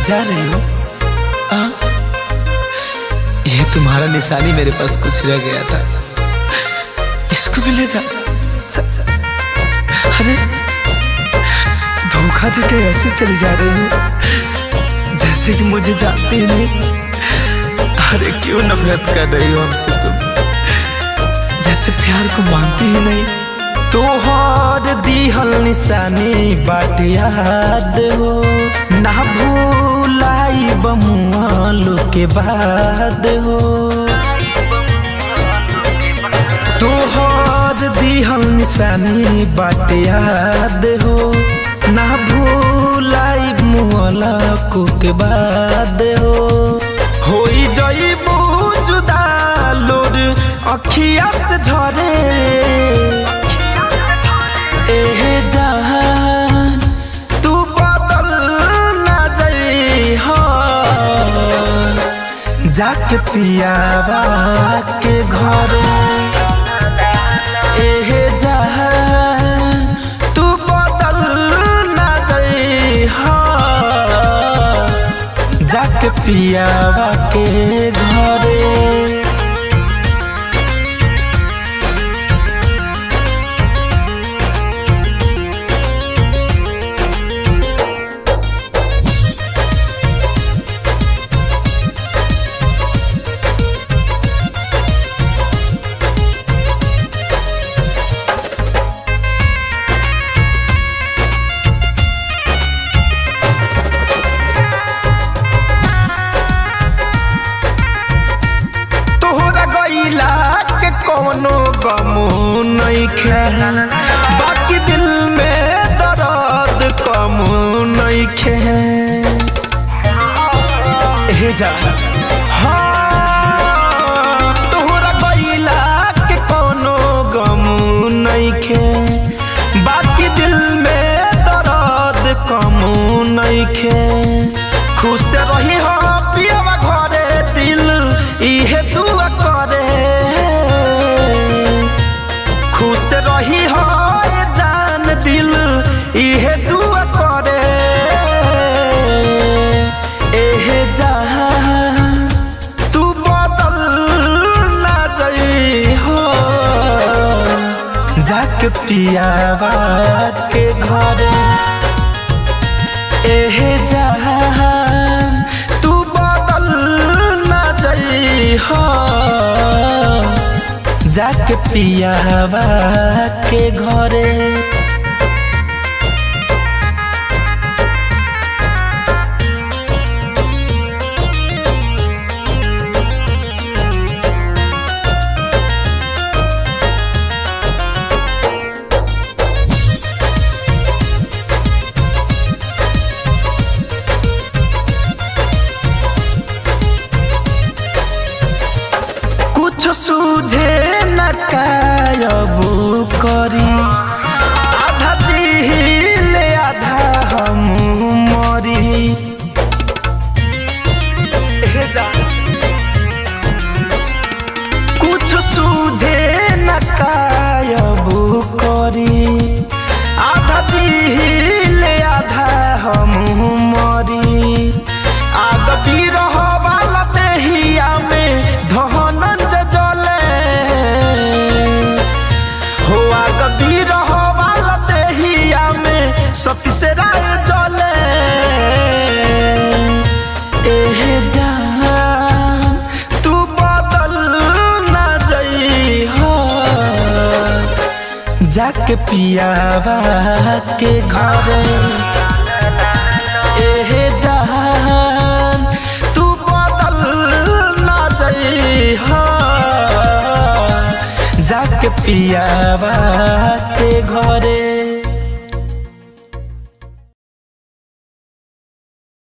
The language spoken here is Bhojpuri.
जा रही हो? ये तुम्हारा निशानी मेरे पास कुछ रह गया था, इसको भी ले जा। अरे धोखा देके ऐसे चली जा रही हो जैसे कि मुझे जानती ही नहीं। अरे क्यों नफरत कर रही हो हमसे तुम, जैसे प्यार को मानती ही नहीं। तोहर दिहल निशानी बाट याद हो, ना भूलाई बमुआलो के बाद हो। तोहर दिहल निशानी बाट याद हो, ना भूलाई मुआला को के बाद हो। होई जइबू जुदा लोर अखिया से झरे, एहे जहान तू बदल ना जाई हो। जाके पियावा के घरे, एहे जहान तू बदल ना जाई हो। जाके पियावा के घरे। कौनो गमो नइखे, बाकी दिल में दर्द कमो नइखे। हे जा हाँ, तोहरा गइला के कौनो गमो नइखे, बाकी दिल में दर्द कमो नइखे। खुश रही हो पियवा घरे, दिल इहे दुआ करे। खुश रही हो जान, दिल इहे दुआ करे। एहे जहान तू बदल ना जाई हो। जाके पियावा के घरे, एहे जहान तू बदल ना जाई हो। जाके पियावा के घरे। कुछ सूझे न कायबू करी, आधा जिहिले आधा हम मरी। कुछ सूझे न कायबू करी, आधा जिहिले आधा हम मरी। आग बिरह वाला देहिया में धनंज जले, हो आग बिरह वाला देहिया में सती से राय जले। एहे जान तू बदल ना जाई हो। जाके पियावा के घरे, एहे जहान तू बदल ना जाई हो। जाके पियावा के घरे।